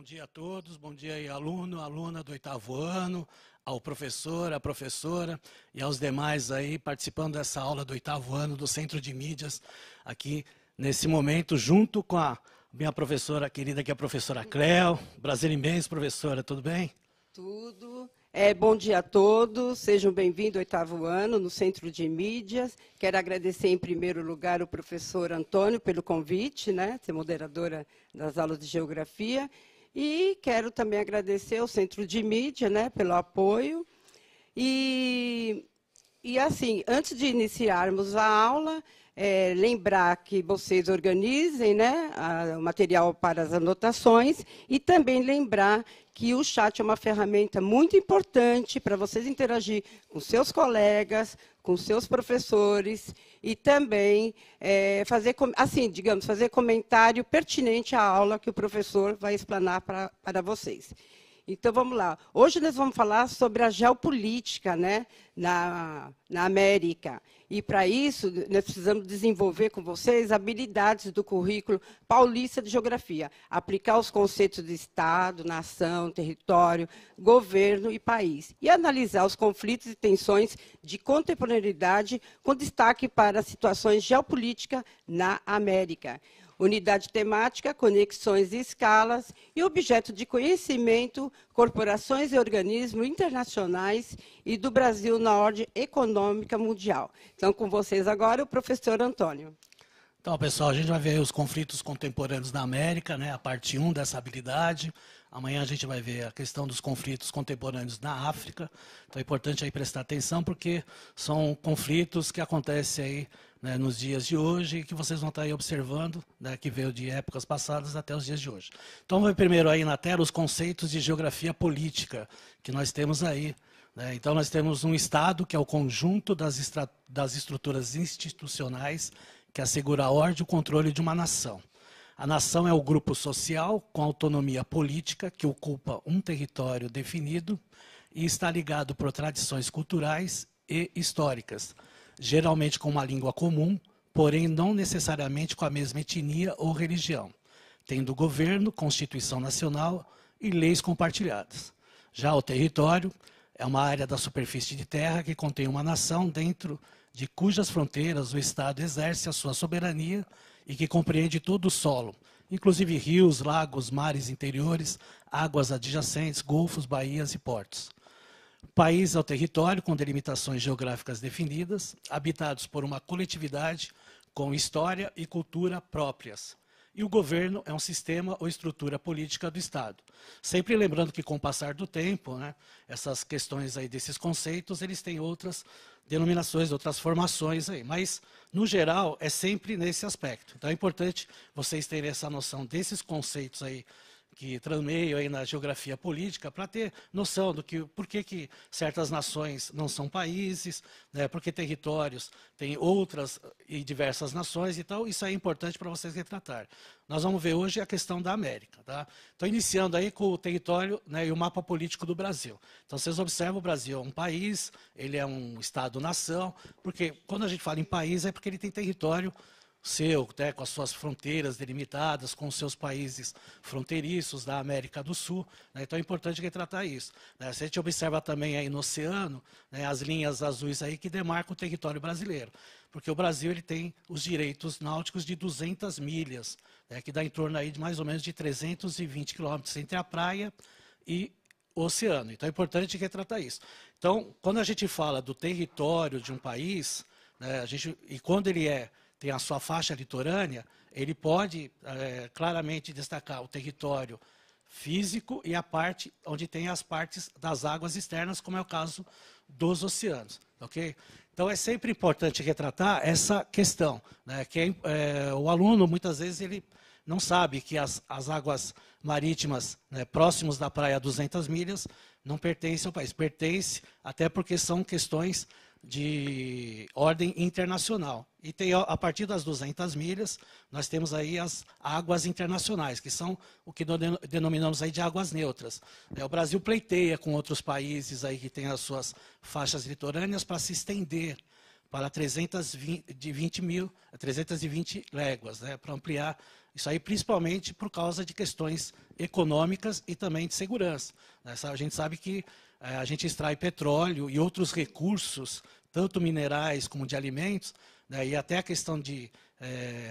dia a todos, bom dia aí aluno, aluna do 8º ano, ao professor, à professora e aos demais aí participando dessa aula do 8º ano do Centro de Mídias, aqui nesse momento, junto com a minha professora querida, que é a professora Cleo. Brasiliense, professora, tudo bem? Tudo. Bom dia a todos, sejam bem-vindos ao 8º ano no Centro de Mídias. Quero agradecer em primeiro lugar o professor Antônio pelo convite, ser moderadora das aulas de Geografia. E quero também agradecer ao Centro de Mídia, pelo apoio. E assim, antes de iniciarmos a aula, lembrar que vocês organizem o material para as anotações e também lembrar que o chat é uma ferramenta muito importante para vocês interagir com seus colegas, com seus professores e também fazer comentário pertinente à aula que o professor vai explanar para vocês. Então, vamos lá. Hoje nós vamos falar sobre a geopolítica na América. E, para isso, nós precisamos desenvolver com vocês habilidades do currículo paulista de Geografia. Aplicar os conceitos de Estado, nação, território, governo e país. E analisar os conflitos e tensões de contemporaneidade com destaque para situações geopolíticas na América. Unidade temática, conexões e escalas, e objeto de conhecimento, corporações e organismos internacionais e do Brasil na ordem econômica mundial. Então, com vocês agora, o professor Antônio. Então, pessoal, a gente vai ver os conflitos contemporâneos na América, a parte 1 dessa habilidade. Amanhã a gente vai ver a questão dos conflitos contemporâneos na África. Então, é importante aí prestar atenção, porque são conflitos que acontecem aí nos dias de hoje e que vocês vão estar aí observando, que veio de épocas passadas até os dias de hoje. Então, vamos ver primeiro aí na tela os conceitos de geografia política que nós temos aí. Então, nós temos um Estado, que é o conjunto das estruturas institucionais que assegura a ordem e o controle de uma nação. A nação é o grupo social com autonomia política que ocupa um território definido e está ligado por tradições culturais e históricas, geralmente com uma língua comum, porém não necessariamente com a mesma etnia ou religião, tendo governo, Constituição Nacional e leis compartilhadas. Já o território é uma área da superfície de terra que contém uma nação dentro de cujas fronteiras o Estado exerce a sua soberania e que compreende todo o solo, inclusive rios, lagos, mares interiores, águas adjacentes, golfos, baías e portos. O país é o território com delimitações geográficas definidas, habitados por uma coletividade com história e cultura próprias. E o governo é um sistema ou estrutura política do Estado. Sempre lembrando que, com o passar do tempo, essas questões aí desses conceitos, eles têm outras denominações, outras formações aí. Mas, no geral, é sempre nesse aspecto. Então, é importante vocês terem essa noção desses conceitos aí que transmeiam aí na geografia política, para ter noção do que, por que certas nações não são países, porque territórios têm outras e diversas nações, então isso é importante para vocês retratar. Nós vamos ver hoje a questão da América. Então, iniciando aí com o território e o mapa político do Brasil. Então, vocês observam, o Brasil é um país, ele é um Estado-nação, porque quando a gente fala em país é porque ele tem território seu, com as suas fronteiras delimitadas, com os seus países fronteiriços da América do Sul. Então é importante retratar isso. Se a gente observa também aí no oceano, as linhas azuis aí que demarcam o território brasileiro. Porque o Brasil ele tem os direitos náuticos de 200 milhas, que dá em torno aí de mais ou menos de 320 quilômetros entre a praia e o oceano. Então é importante retratar isso. Então, quando a gente fala do território de um país, e quando ele tem a sua faixa litorânea, ele pode claramente destacar o território físico e a parte onde tem as partes das águas externas, como é o caso dos oceanos. Okay? Então, é sempre importante retratar essa questão. O aluno, muitas vezes, ele não sabe que as águas marítimas próximos da praia a 200 milhas não pertencem ao país. Pertence até porque são questões de ordem internacional. E tem, a partir das 200 milhas, nós temos aí as águas internacionais, que são o que denominamos aí de águas neutras. O Brasil pleiteia com outros países aí que têm as suas faixas litorâneas para se estender para 320 léguas, para ampliar Isso aí principalmente por causa de questões econômicas e também de segurança. A gente sabe que a gente extrai petróleo e outros recursos, tanto minerais como de alimentos, né, e até a questão de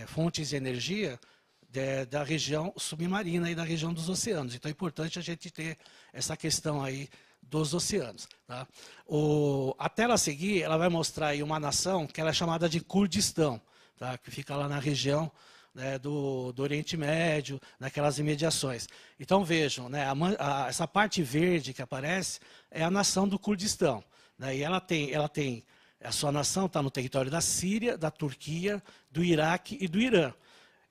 fontes de energia da região submarina e da região dos oceanos. Então é importante a gente ter essa questão aí dos oceanos. Tá? A tela a seguir, ela vai mostrar aí uma nação que ela é chamada de Kurdistão, tá? Que fica lá na região, né, do Oriente Médio, naquelas imediações. Então vejam, né, essa parte verde que aparece é a nação do Kurdistão. Né, e ela tem a sua nação está no território da Síria, da Turquia, do Iraque e do Irã.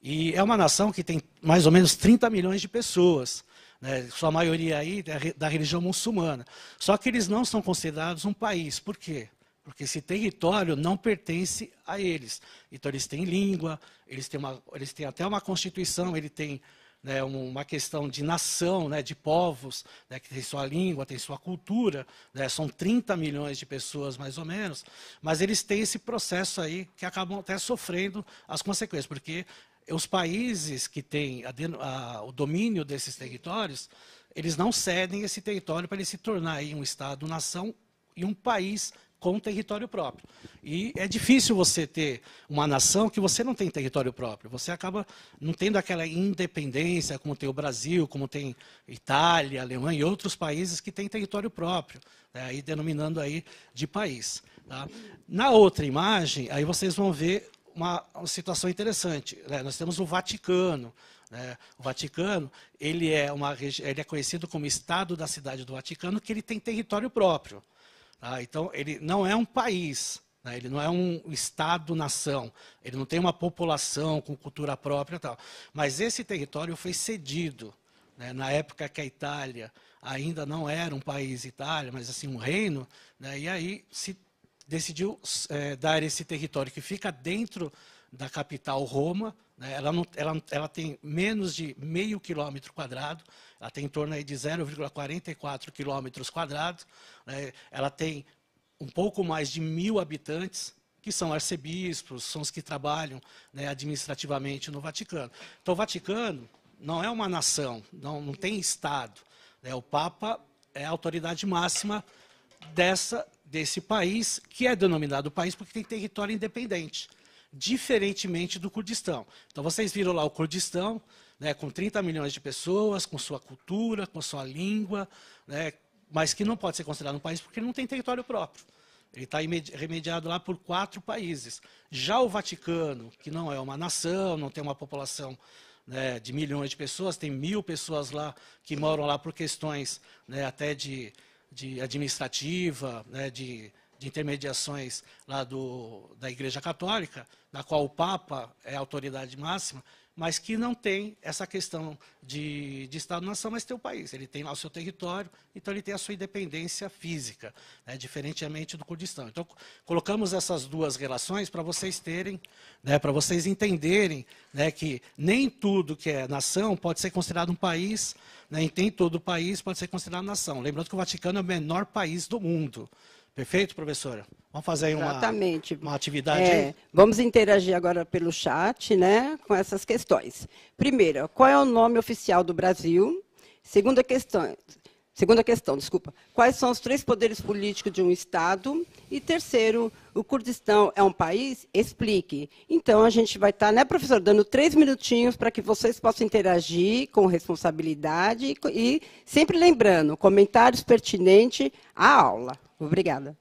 E é uma nação que tem mais ou menos 30 milhões de pessoas, né, sua maioria aí da religião muçulmana. Só que eles não são considerados um país. Por quê? Porque esse território não pertence a eles. Então, eles têm língua, eles têm até uma constituição, ele tem, né, uma questão de nação, né, de povos, né, que tem sua língua, tem sua cultura, né, são 30 milhões de pessoas, mais ou menos, mas eles têm esse processo aí que acabam até sofrendo as consequências, porque os países que têm o domínio desses territórios, eles não cedem esse território para ele se tornar aí um Estado-nação e um país com território próprio. E é difícil você ter uma nação que você não tem território próprio. Você acaba não tendo aquela independência, como tem o Brasil, como tem Itália, Alemanha e outros países que têm território próprio, né, aí denominando aí de país. Tá? Na outra imagem, aí vocês vão ver uma situação interessante. Né? Nós temos o Vaticano. Né? O Vaticano ele é conhecido como Estado da Cidade do Vaticano, que ele tem território próprio. Então, ele não é um país, né? Ele não é um Estado-nação, ele não tem uma população com cultura própria e tal. Mas esse território foi cedido, né? Na época que a Itália ainda não era um país Itália, mas assim um reino, né? E aí se decidiu dar esse território que fica dentro da capital Roma, né? Ela tem menos de meio quilômetro quadrado, ela tem em torno aí de 0,44 quilômetros quadrados, né? Ela tem um pouco mais de 1.000 habitantes, que são arcebispos, são os que trabalham, né, administrativamente no Vaticano. Então, o Vaticano não é uma nação, não tem Estado, né? O Papa é a autoridade máxima desse país, que é denominado país porque tem território independente, diferentemente do Kurdistão. Então, vocês viram lá o Kurdistão, né, com 30 milhões de pessoas, com sua cultura, com sua língua, né, mas que não pode ser considerado um país porque ele não tem território próprio. Ele está remediado lá por 4 países. Já o Vaticano, que não é uma nação, não tem uma população, né, de milhões de pessoas, tem 1.000 pessoas lá que moram lá por questões, né, até de administrativa, né, de intermediações lá da Igreja Católica, na qual o Papa é a autoridade máxima, mas que não tem essa questão de Estado-nação, mas tem o país. Ele tem lá o seu território, então ele tem a sua independência física, né, diferentemente do Kurdistão. Então, colocamos essas duas relações para vocês terem, né, para vocês entenderem, né, que nem tudo que é nação pode ser considerado um país, né, e nem todo país pode ser considerado nação. Lembrando que o Vaticano é o menor país do mundo. Perfeito, professora? Vamos fazer aí uma atividade aí? Vamos interagir agora pelo chat, né, com essas questões. Primeira, qual é o nome oficial do Brasil? Segunda questão, quais são os 3 poderes políticos de um Estado? E terceiro, o Kurdistão é um país? Explique. Então, a gente vai estar, né, professor, dando 3 minutinhos para que vocês possam interagir com responsabilidade e sempre lembrando, comentários pertinentes à aula. Obrigada.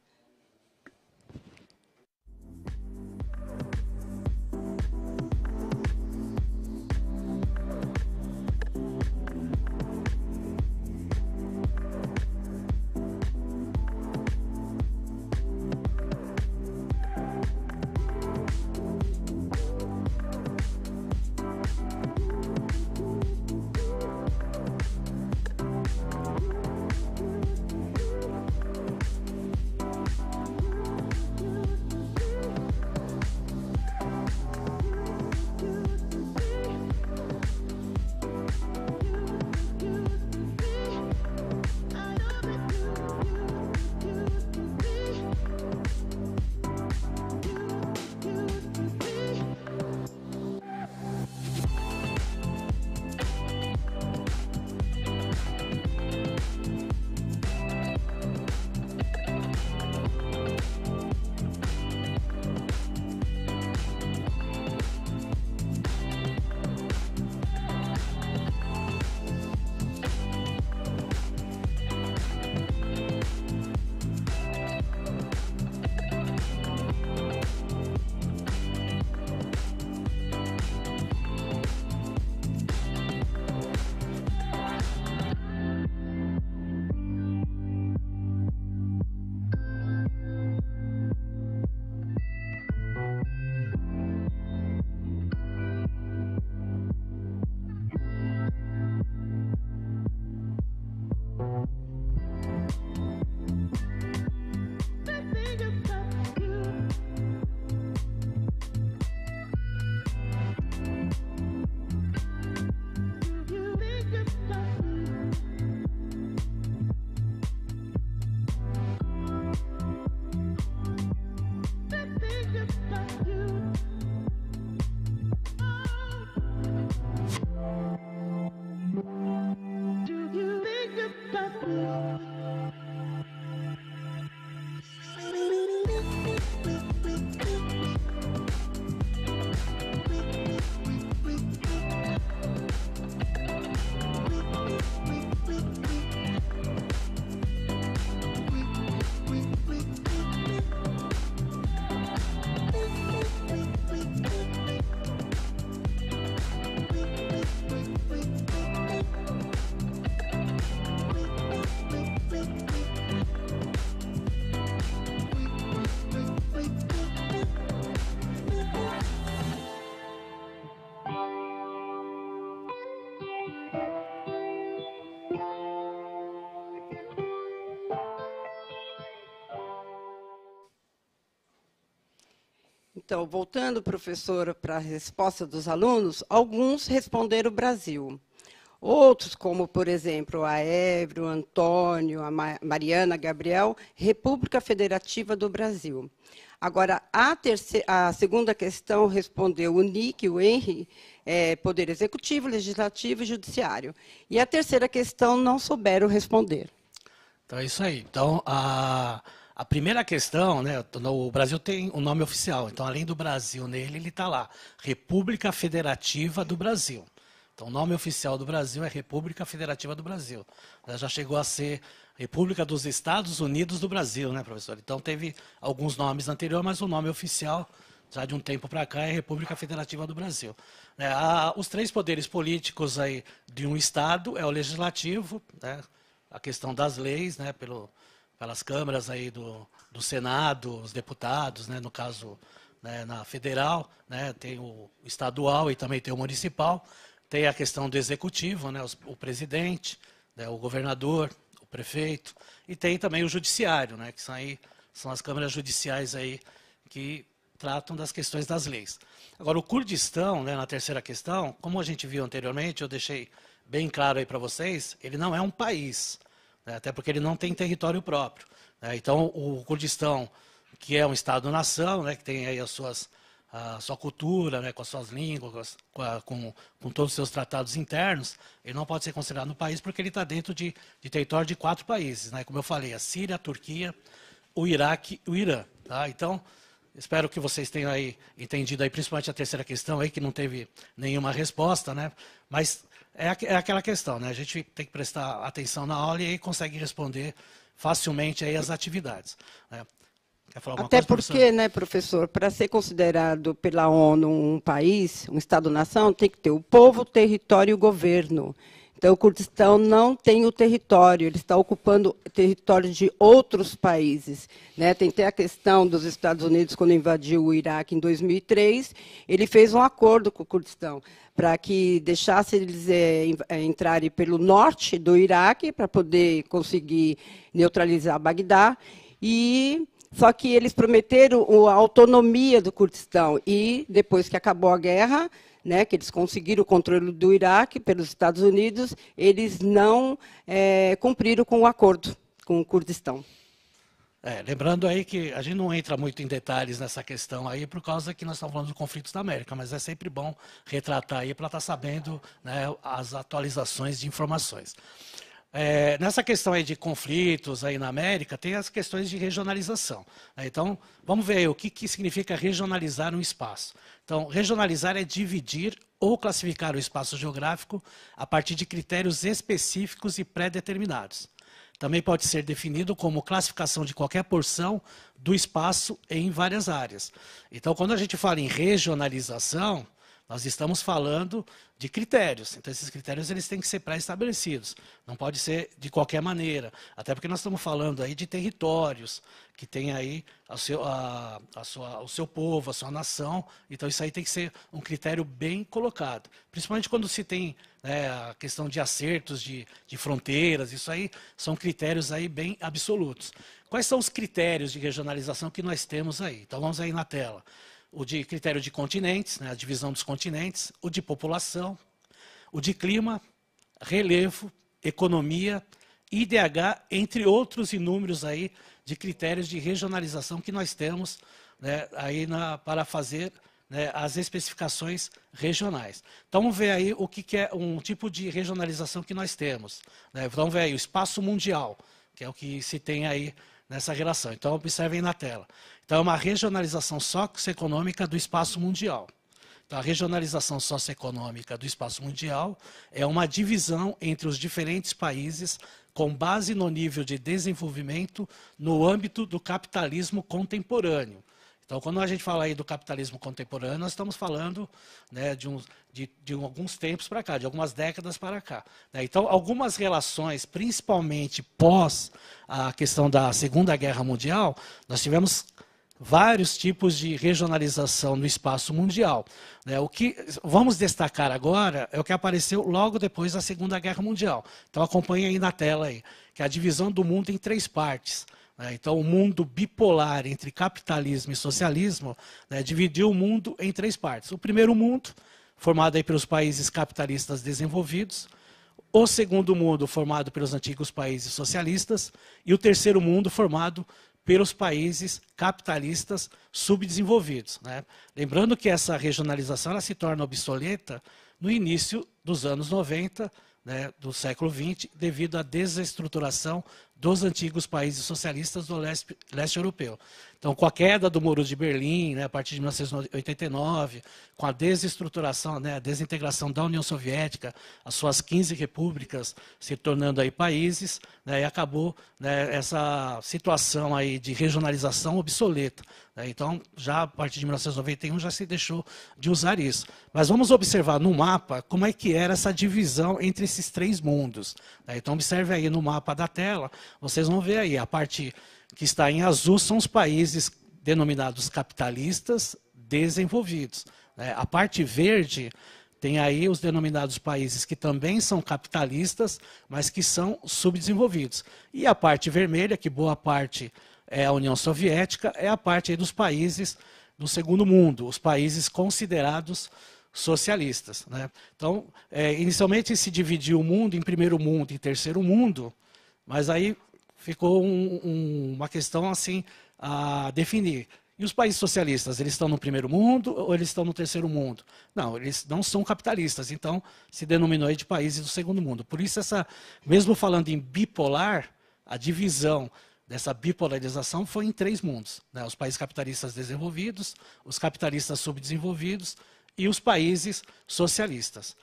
Então, voltando, professora, para a resposta dos alunos, alguns responderam Brasil. Outros, como, por exemplo, a Évrio, o Antônio, a Mariana, Gabriel, República Federativa do Brasil. Agora, a segunda questão respondeu o Nick, o Henry, Poder Executivo, Legislativo e Judiciário. E a terceira questão não souberam responder. Então, é isso aí. Então, a primeira questão, né, o Brasil tem um nome oficial. Então, além do Brasil nele, ele está lá, República Federativa do Brasil. Então, o nome oficial do Brasil é República Federativa do Brasil. Já chegou a ser República dos Estados Unidos do Brasil, né, professor? Então, teve alguns nomes anteriores, mas o nome oficial, já de um tempo para cá, é República Federativa do Brasil. Os três poderes políticos aí de um Estado é o Legislativo, né, a questão das leis, né, pelas câmaras aí do Senado, os deputados, né, no caso, né, na federal, né, tem o estadual e também tem o municipal. Tem a questão do executivo, né, o presidente, né, o governador, o prefeito, e tem também o judiciário, né, que são as câmaras judiciais aí que tratam das questões das leis. Agora, o Kurdistão, né, na terceira questão, como a gente viu anteriormente, eu deixei bem claro aí para vocês, ele não é um país, né, até porque ele não tem território próprio. Né, então, o Kurdistão, que é um Estado-nação, né, que tem aí a sua cultura, né, com as suas línguas, com todos os seus tratados internos, ele não pode ser considerado um país porque ele está dentro de território de 4 países, né, como eu falei, a Síria, a Turquia, o Iraque e o Irã. Tá? Então, espero que vocês tenham aí entendido, aí, principalmente a terceira questão, aí, que não teve nenhuma resposta, né, mas é aquela questão, né, a gente tem que prestar atenção na aula e aí consegue responder facilmente aí as atividades. Né. Até porque, né, professor, para ser considerado pela ONU um país, um Estado-nação, tem que ter o povo, o território e o governo. Então, o Kurdistão não tem o território, ele está ocupando o território de outros países. Né? Tem até a questão dos Estados Unidos, quando invadiu o Iraque em 2003, ele fez um acordo com o Kurdistão para que deixasse eles entrarem pelo norte do Iraque, para poder conseguir neutralizar Bagdá, só que eles prometeram a autonomia do Kurdistão e, depois que acabou a guerra, né, que eles conseguiram o controle do Iraque pelos Estados Unidos, eles não cumpriram com o acordo com o Kurdistão. Lembrando aí que a gente não entra muito em detalhes nessa questão aí, por causa que nós estamos falando de conflitos da América, mas é sempre bom retratar aí para estar sabendo, né, as atualizações de informações. Nessa questão aí de conflitos aí na América, tem as questões de regionalização. Então, vamos ver aí o que significa regionalizar um espaço. Então, regionalizar é dividir ou classificar o espaço geográfico a partir de critérios específicos e pré-determinados. Também pode ser definido como classificação de qualquer porção do espaço em várias áreas. Então, quando a gente fala em regionalização, nós estamos falando de critérios. Então, esses critérios eles têm que ser pré-estabelecidos. Não pode ser de qualquer maneira. Até porque nós estamos falando aí de territórios que têm aí o seu povo, a sua nação. Então, isso aí tem que ser um critério bem colocado. Principalmente quando se tem, né, a questão de acertos de fronteiras. Isso aí são critérios aí bem absolutos. Quais são os critérios de regionalização que nós temos aí? Então, vamos aí na tela. O de critério de continentes, né, a divisão dos continentes, o de população, o de clima, relevo, economia, IDH, entre outros inúmeros aí de critérios de regionalização que nós temos, né, aí para fazer, né, as especificações regionais. Então, vamos ver aí o que é um tipo de regionalização que nós temos. Né? Vamos ver aí o espaço mundial, que é o que se tem aí nessa relação. Então, observem na tela. Então, é uma regionalização socioeconômica do espaço mundial. Então, a regionalização socioeconômica do espaço mundial é uma divisão entre os diferentes países com base no nível de desenvolvimento no âmbito do capitalismo contemporâneo. Então, quando a gente fala aí do capitalismo contemporâneo, nós estamos falando, né, de alguns tempos para cá, de algumas décadas para cá. Né? Então, algumas relações, principalmente pós a questão da Segunda Guerra Mundial, nós tivemos vários tipos de regionalização no espaço mundial. Né? O que vamos destacar agora é o que apareceu logo depois da Segunda Guerra Mundial. Então, acompanhe aí na tela, aí, que é a divisão do mundo em 3 partes. Então, o mundo bipolar entre capitalismo e socialismo, né, dividiu o mundo em três partes. O primeiro mundo, formado aí pelos países capitalistas desenvolvidos, o segundo mundo, formado pelos antigos países socialistas, e o terceiro mundo, formado pelos países capitalistas subdesenvolvidos, né? Lembrando que essa regionalização ela se torna obsoleta no início dos anos 90, né, do século XX, devido à desestruturação dos antigos países socialistas do leste europeu. Então, com a queda do Muro de Berlim, né, a partir de 1989, com a desestruturação, né, a desintegração da União Soviética, as suas 15 repúblicas se tornando aí países, né, e acabou, né, essa situação aí de regionalização obsoleta. Né. Então, já a partir de 1991 já se deixou de usar isso. Mas vamos observar no mapa como é que era essa divisão entre esses três mundos. Né. Então, observe aí no mapa da tela, vocês vão ver aí, a parte que está em azul são os países denominados capitalistas desenvolvidos. Né? A parte verde tem aí os denominados países que também são capitalistas, mas que são subdesenvolvidos. E a parte vermelha, que boa parte é a União Soviética, é a parte aí dos países do segundo mundo, os países considerados socialistas. Né? Então, inicialmente se dividiu o mundo em primeiro mundo e terceiro mundo, mas aí ficou uma questão assim a definir. E os países socialistas, eles estão no primeiro mundo ou eles estão no terceiro mundo? Não, eles não são capitalistas, então se denominou aí de países do segundo mundo. Por isso, mesmo falando em bipolar, a divisão dessa bipolarização foi em três mundos. Né? Os países capitalistas desenvolvidos, os capitalistas subdesenvolvidos e os países socialistas.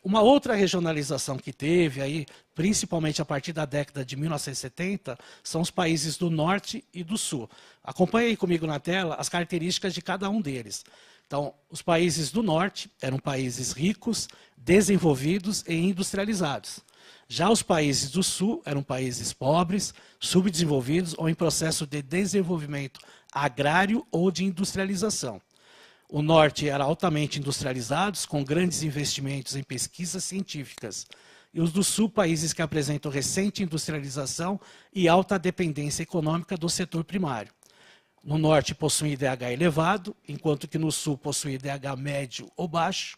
Uma outra regionalização que teve, aí, principalmente a partir da década de 1970, são os países do Norte e do Sul. Acompanhe aí comigo na tela as características de cada um deles. Então, os países do Norte eram países ricos, desenvolvidos e industrializados. Já os países do Sul eram países pobres, subdesenvolvidos ou em processo de desenvolvimento agrário ou de industrialização. O Norte era altamente industrializados, com grandes investimentos em pesquisas científicas. E os do Sul, países que apresentam recente industrialização e alta dependência econômica do setor primário. No Norte possui IDH elevado, enquanto que no Sul possui IDH médio ou baixo.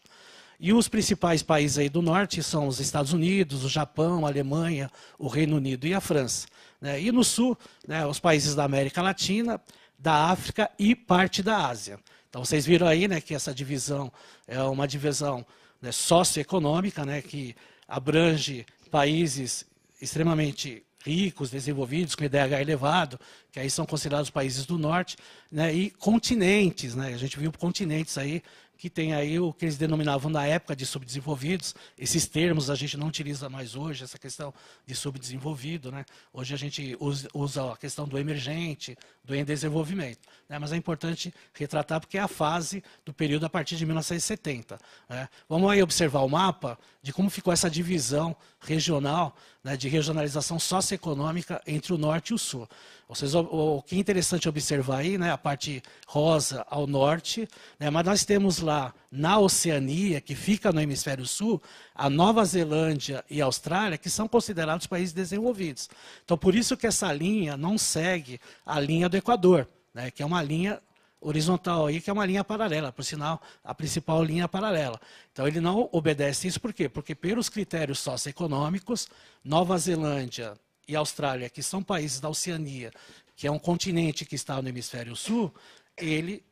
E os principais países aí do Norte são os Estados Unidos, o Japão, a Alemanha, o Reino Unido e a França. E no Sul, os países da América Latina, da África e parte da Ásia. Então, vocês viram aí, né, que essa divisão é uma divisão, né, socioeconômica, né, que abrange países extremamente ricos, desenvolvidos, com IDH elevado, que aí são considerados países do Norte, né, e continentes. Né, a gente viu continentes aí que tem aí o que eles denominavam na época de subdesenvolvidos. Esses termos a gente não utiliza mais hoje, essa questão de subdesenvolvido. Né? Hoje a gente usa a questão do emergente, do em desenvolvimento. Né? Mas é importante retratar porque é a fase do período a partir de 1970. Né? Vamos aí observar o mapa de como ficou essa divisão regional, né, de regionalização socioeconômica entre o Norte e o Sul. O que é interessante observar aí, né, a parte rosa ao norte, né, mas nós temos lá na Oceania, que fica no hemisfério sul, a Nova Zelândia e a Austrália, que são considerados países desenvolvidos. Então, por isso que essa linha não segue a linha do Equador, né, que é uma linha horizontal aí, que é uma linha paralela, por sinal, a principal linha paralela. Então, ele não obedece isso, por quê? Porque pelos critérios socioeconômicos, Nova Zelândia e Austrália, que são países da Oceania, que é um continente que está no hemisfério sul, eles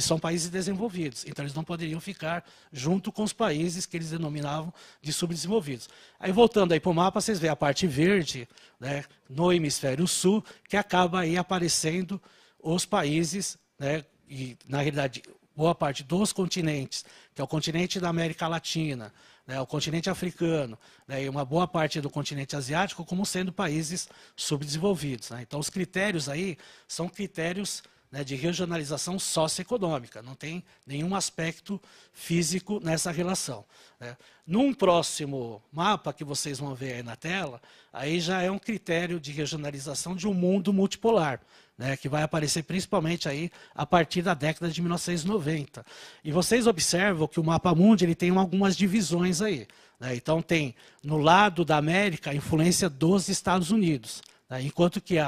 são países desenvolvidos. Então, eles não poderiam ficar junto com os países que eles denominavam de subdesenvolvidos. Aí, voltando aí para o mapa, vocês veem a parte verde, né, no hemisfério sul, que acaba aí aparecendo os países, né, e, na realidade, boa parte dos continentes, que é o continente da América Latina, né, o continente africano, né, e uma boa parte do continente asiático, como sendo países subdesenvolvidos. Né? Então, os critérios aí são critérios, né, de regionalização socioeconômica, não tem nenhum aspecto físico nessa relação. Né? Num próximo mapa que vocês vão ver aí na tela, aí já é um critério de regionalização de um mundo multipolar, né, que vai aparecer principalmente aí a partir da década de 1990. E vocês observam que o mapa mundi ele tem algumas divisões aí. Né? Então tem no lado da América a influência dos Estados Unidos, né? Enquanto que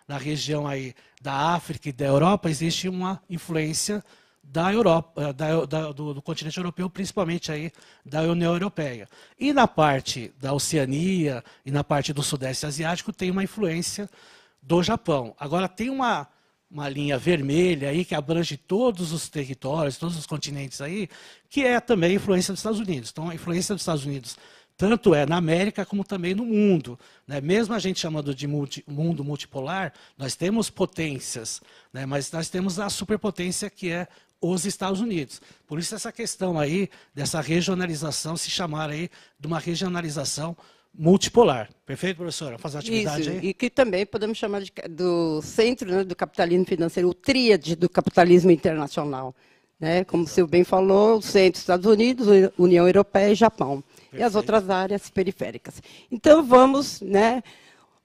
na região aí da África e da Europa, existe uma influência da Europa, do continente europeu, principalmente aí da União Europeia. E na parte da Oceania e na parte do Sudeste Asiático tem uma influência do Japão. Agora, tem uma linha vermelha aí que abrange todos os territórios, todos os continentes aí, que é também a influência dos Estados Unidos. Então, a influência dos Estados Unidos tanto é na América como também no mundo, né? Mesmo a gente chamando de mundo multipolar, nós temos potências, né? Mas nós temos a superpotência que é os Estados Unidos. Por isso essa questão aí dessa regionalização, se chamar aí de uma regionalização multipolar. Perfeito, professora? Fazer atividade isso, aí? E que também podemos chamar do centro, né, do capitalismo financeiro, o tríade do capitalismo internacional. Né? Como o senhor bem falou, o centro, Estados Unidos, União Europeia e Japão. Perfeito. E as outras áreas periféricas. Então, vamos, né,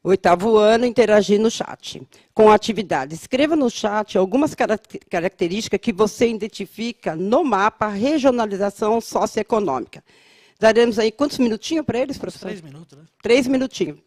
8º ano, interagir no chat, com atividades. Escreva no chat algumas características que você identifica no mapa regionalização socioeconômica. Daremos aí quantos minutinhos para eles, professor? 3 minutos, né? 3 minutinhos.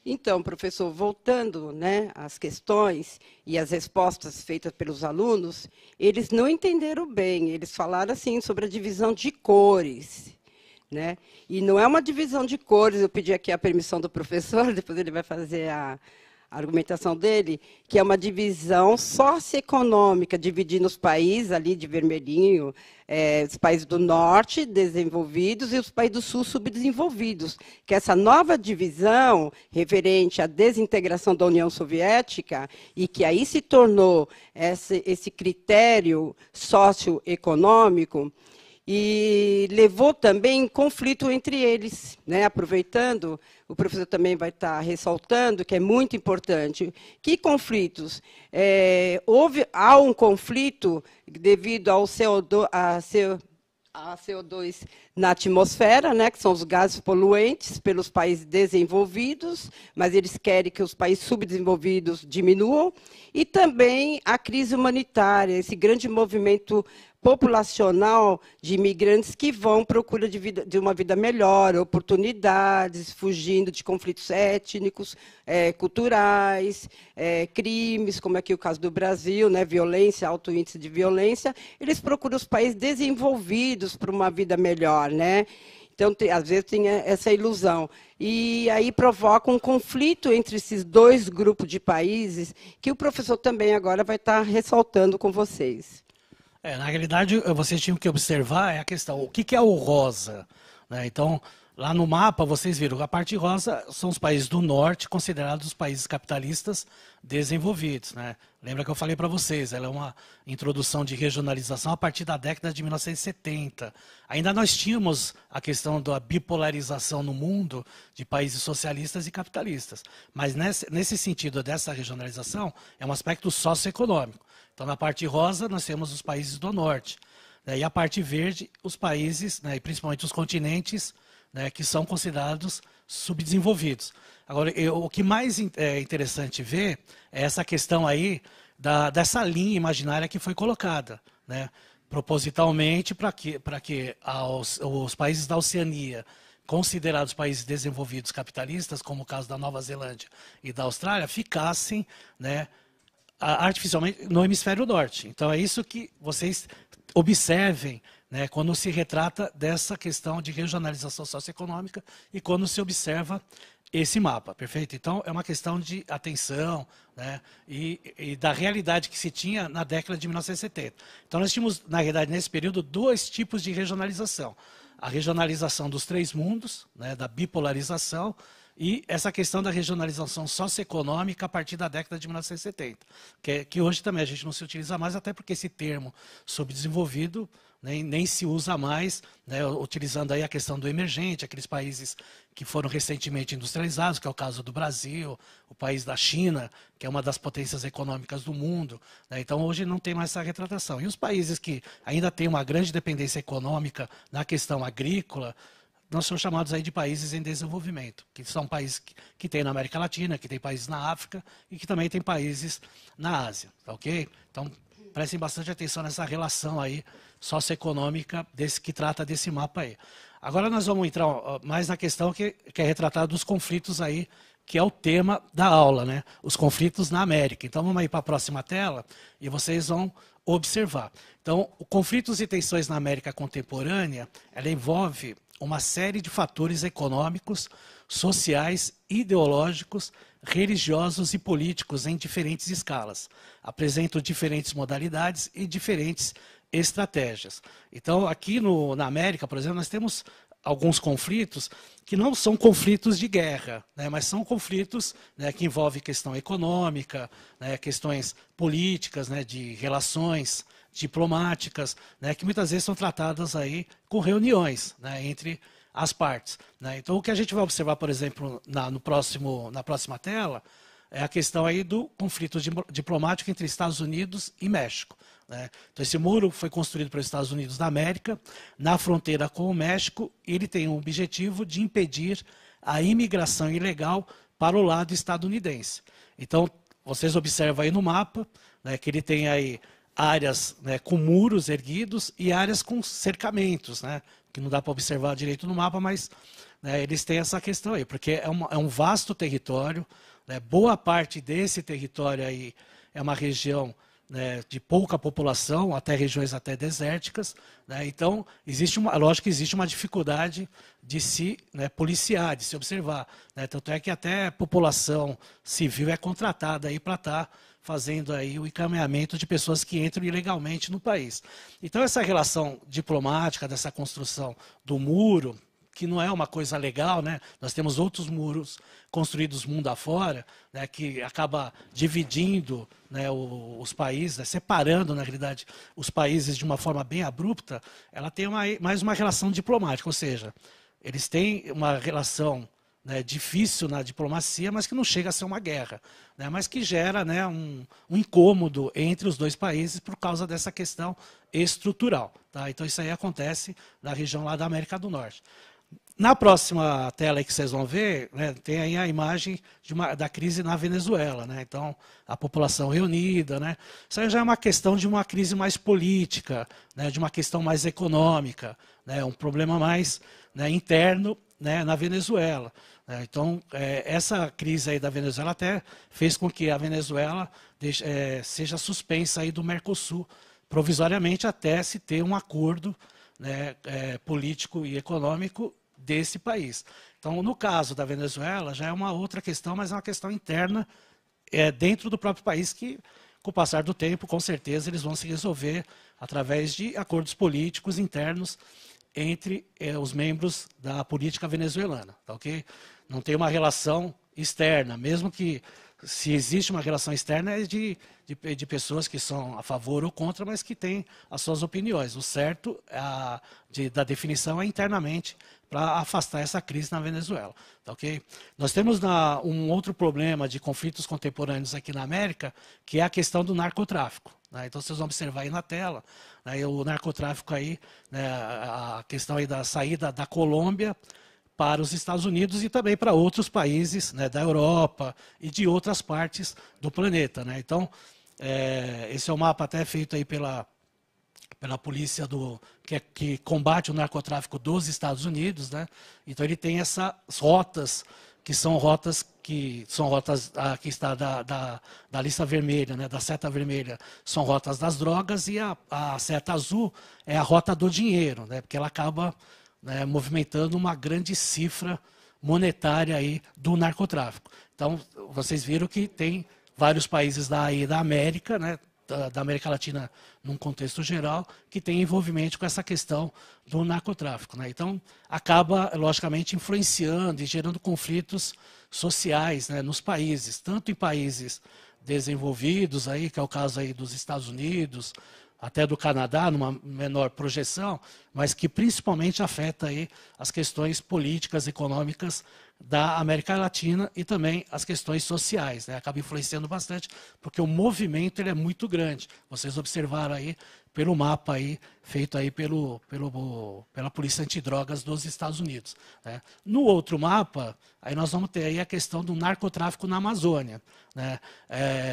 Então, professor, voltando, né, às questões e às respostas feitas pelos alunos, eles não entenderam bem, eles falaram assim sobre a divisão de cores. Né? E não é uma divisão de cores, eu pedi aqui a permissão do professor, depois ele vai fazer a argumentação dele, que é uma divisão socioeconômica, dividindo os países ali de vermelhinho, os países do norte desenvolvidos e os países do sul subdesenvolvidos. Que essa nova divisão, referente à desintegração da União Soviética, e que aí se tornou esse critério socioeconômico, e levou também conflito entre eles, né? Aproveitando, o professor também vai estar ressaltando que é muito importante. Que conflitos? Há um conflito devido ao CO2, a CO2 na atmosfera, né, que são os gases poluentes pelos países desenvolvidos, mas eles querem que os países subdesenvolvidos diminuam, e também a crise humanitária, esse grande movimento populacional de imigrantes que vão à procura de uma vida melhor, oportunidades, fugindo de conflitos étnicos, culturais, crimes, como aqui o caso do Brasil, né, violência, alto índice de violência. Eles procuram os países desenvolvidos para uma vida melhor, né? Então, às vezes, tem essa ilusão. E aí provoca um conflito entre esses dois grupos de países, que o professor também agora vai estar ressaltando com vocês. Na realidade, vocês tinham que observar a questão, o que é o rosa? Né? Então, lá no mapa, vocês viram que a parte rosa são os países do norte, considerados os países capitalistas desenvolvidos. Né? Lembra que eu falei para vocês, ela é uma introdução de regionalização a partir da década de 1970. Ainda nós tínhamos a questão da bipolarização no mundo de países socialistas e capitalistas. Mas nesse sentido dessa regionalização, é um aspecto socioeconômico. Então, na parte rosa, nós temos os países do norte. Né, e a parte verde, os países, né, e principalmente os continentes, né, que são considerados subdesenvolvidos. Agora, o que mais é interessante ver é essa questão aí dessa linha imaginária que foi colocada, né, propositalmente para que os países da Oceania, considerados países desenvolvidos capitalistas, como o caso da Nova Zelândia e da Austrália, ficassem, né, artificialmente no hemisfério norte. Então é isso que vocês observem, né, quando se retrata dessa questão de regionalização socioeconômica e quando se observa esse mapa, perfeito? Então é uma questão de atenção, né, e da realidade que se tinha na década de 1970. Então nós tínhamos, na realidade, nesse período, dois tipos de regionalização. A regionalização dos três mundos, né, da bipolarização, e essa questão da regionalização socioeconômica a partir da década de 1970, que hoje também a gente não se utiliza mais, até porque esse termo subdesenvolvido nem se usa mais, né, utilizando aí a questão do emergente, aqueles países que foram recentemente industrializados, que é o caso do Brasil, o país da China, que é uma das potências econômicas do mundo. Né, então, hoje não tem mais essa retratação. E os países que ainda têm uma grande dependência econômica na questão agrícola, nós somos chamados aí de países em desenvolvimento, que são países que tem na América Latina, que tem países na África e que também tem países na Ásia, tá ok? Então, prestem bastante atenção nessa relação aí socioeconômica que trata desse mapa aí. Agora nós vamos entrar mais na questão que é retratada dos conflitos aí, que é o tema da aula, né? Os conflitos na América. Então, vamos aí para a próxima tela e vocês vão observar. Então, conflitos e tensões na América contemporânea, ela envolve uma série de fatores econômicos, sociais, ideológicos, religiosos e políticos em diferentes escalas. Apresentam diferentes modalidades e diferentes estratégias. Então, aqui na América, por exemplo, nós temos alguns conflitos que não são conflitos de guerra, né, mas são conflitos, né, que envolvem questão econômica, né, questões políticas, né, de relações diplomáticas, né, que muitas vezes são tratadas aí com reuniões, né, entre as partes. Né. Então, o que a gente vai observar, por exemplo, na próxima tela, é a questão aí do conflito diplomático entre Estados Unidos e México. Né. Então, esse muro foi construído pelos Estados Unidos da América, na fronteira com o México, e ele tem o objetivo de impedir a imigração ilegal para o lado estadunidense. Então, vocês observam aí no mapa, né, que ele tem aí áreas, né, com muros erguidos e áreas com cercamentos, né, que não dá para observar direito no mapa, mas, né, eles têm essa questão aí, porque é um vasto território, né, boa parte desse território aí é uma região, né, de pouca população, até regiões até desérticas, né, então lógico que existe uma dificuldade de se, né, policiar, de se observar, né, tanto é que até a população civil é contratada aí para estar fazendo aí o encaminhamento de pessoas que entram ilegalmente no país. Então essa relação diplomática, dessa construção do muro, que não é uma coisa legal, né? Nós temos outros muros construídos mundo afora, né, que acaba dividindo, né, os países, né, separando, na realidade, os países de uma forma bem abrupta. Ela tem mais uma relação diplomática, ou seja, eles têm uma relação, né, difícil na diplomacia, mas que não chega a ser uma guerra, né, mas que gera, né, um incômodo entre os dois países por causa dessa questão estrutural. Tá? Então, isso aí acontece na região lá da América do Norte. Na próxima tela aí que vocês vão ver, né, tem aí a imagem da crise na Venezuela. Né? Então, a população reunida. Né? Isso aí já é uma questão de uma crise mais política, né, de uma questão mais econômica, né, um problema mais, né, interno, né, na Venezuela. Então, essa crise aí da Venezuela até fez com que a Venezuela seja suspensa aí do Mercosul provisoriamente até se ter um acordo, né, político e econômico desse país. Então, no caso da Venezuela, já é uma outra questão, mas é uma questão interna dentro do próprio país que, com o passar do tempo, com certeza, eles vão se resolver através de acordos políticos internos entre os membros da política venezuelana. Tá, okay? Não tem uma relação externa, mesmo que, se existe uma relação externa, é de pessoas que são a favor ou contra, mas que têm as suas opiniões. O certo da definição é internamente para afastar essa crise na Venezuela. Tá, okay? Nós temos um outro problema de conflitos contemporâneos aqui na América, que é a questão do narcotráfico. Né? Então, vocês vão observar aí na tela, né, o narcotráfico aí, né, a questão aí da saída da Colômbia para os Estados Unidos e também para outros países, né, da Europa e de outras partes do planeta. Né? Então, esse é um mapa até feito aí pela polícia que combate o narcotráfico dos Estados Unidos. Né? Então, ele tem essas rotas, que aqui está da lista vermelha, né, da seta vermelha, são rotas das drogas, e a seta azul é a rota do dinheiro, né, porque ela acaba, né, movimentando uma grande cifra monetária aí do narcotráfico. Então, vocês viram que tem vários países da América, né, da América Latina, num contexto geral, que tem envolvimento com essa questão do narcotráfico. Né? Então, acaba, logicamente, influenciando e gerando conflitos sociais, né, nos países, tanto em países desenvolvidos, aí, que é o caso aí dos Estados Unidos, até do Canadá, numa menor projeção, mas que principalmente afeta aí as questões políticas, econômicas da América Latina e também as questões sociais. Né? Acaba influenciando bastante, porque o movimento ele é muito grande. Vocês observaram aí pelo mapa aí, feito aí pela Polícia Antidrogas dos Estados Unidos. Né? No outro mapa, aí nós vamos ter aí a questão do narcotráfico na Amazônia. Né?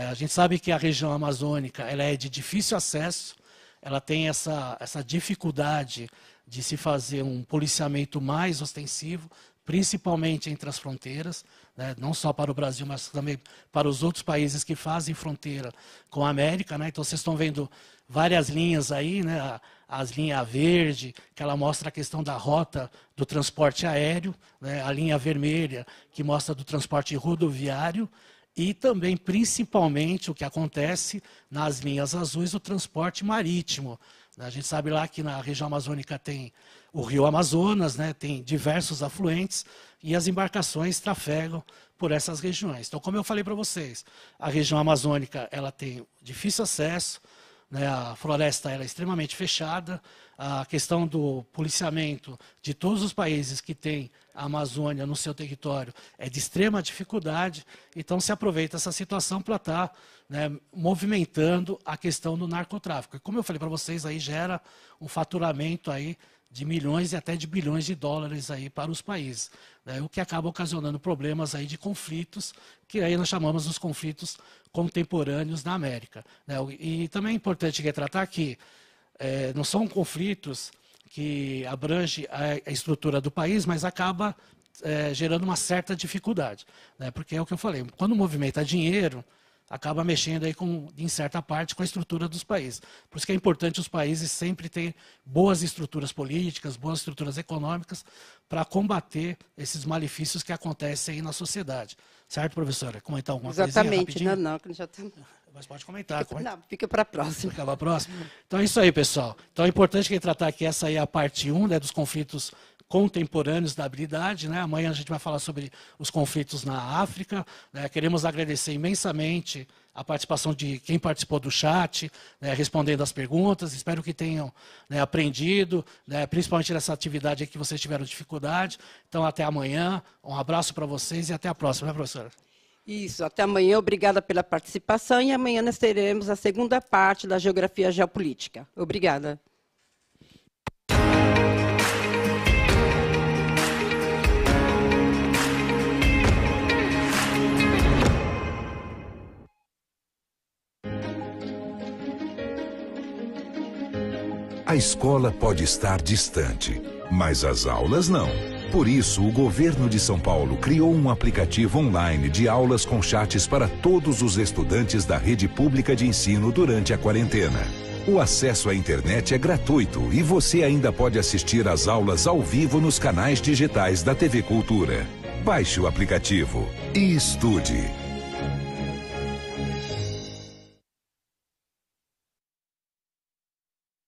A gente sabe que a região amazônica ela é de difícil acesso, ela tem essa dificuldade de se fazer um policiamento mais ostensivo, principalmente entre as fronteiras, né, não só para o Brasil, mas também para os outros países que fazem fronteira com a América. Né? Então, vocês estão vendo várias linhas aí, né, as linha verde, que ela mostra a questão da rota do transporte aéreo, né, a linha vermelha, que mostra do transporte rodoviário, e também, principalmente, o que acontece nas linhas azuis, o transporte marítimo. A gente sabe lá que na região amazônica tem o rio Amazonas, né, tem diversos afluentes, e as embarcações trafegam por essas regiões. Então, como eu falei para vocês, a região amazônica ela tem difícil acesso, né, a floresta ela é extremamente fechada, a questão do policiamento de todos os países que têm a Amazônia no seu território é de extrema dificuldade, então se aproveita essa situação para estar, né, movimentando a questão do narcotráfico. E como eu falei para vocês, aí gera um faturamento aí de milhões e até de bilhões de dólares aí para os países, né, o que acaba ocasionando problemas aí de conflitos, que aí nós chamamos os conflitos contemporâneos na América. Né, e também é importante retratar que não são conflitos que abrangem a estrutura do país, mas acaba gerando uma certa dificuldade, né, porque é o que eu falei, quando movimenta dinheiro, acaba mexendo aí em certa parte com a estrutura dos países. Por isso que é importante os países sempre terem boas estruturas políticas, boas estruturas econômicas, para combater esses malefícios que acontecem aí na sociedade. Certo, professora? Comentar alguma coisa? Exatamente. Não, que já estamos... Mas pode comentar. Não, fica para a próxima. Fica para a próxima? Então é isso aí, pessoal. Então é importante que tratar que essa aí é a parte 1, né, dos conflitos contemporâneos da habilidade, né? Amanhã a gente vai falar sobre os conflitos na África, né? Queremos agradecer imensamente a participação de quem participou do chat, né, respondendo as perguntas. Espero que tenham, né, aprendido, né, principalmente nessa atividade que vocês tiveram dificuldade. Então, até amanhã. Um abraço para vocês e até a próxima, né, professora? Isso, até amanhã. Obrigada pela participação. E amanhã nós teremos a segunda parte da Geografia Geopolítica. Obrigada. A escola pode estar distante, mas as aulas não. Por isso, o governo de São Paulo criou um aplicativo online de aulas com chats para todos os estudantes da rede pública de ensino durante a quarentena. O acesso à internet é gratuito e você ainda pode assistir às aulas ao vivo nos canais digitais da TV Cultura. Baixe o aplicativo e estude.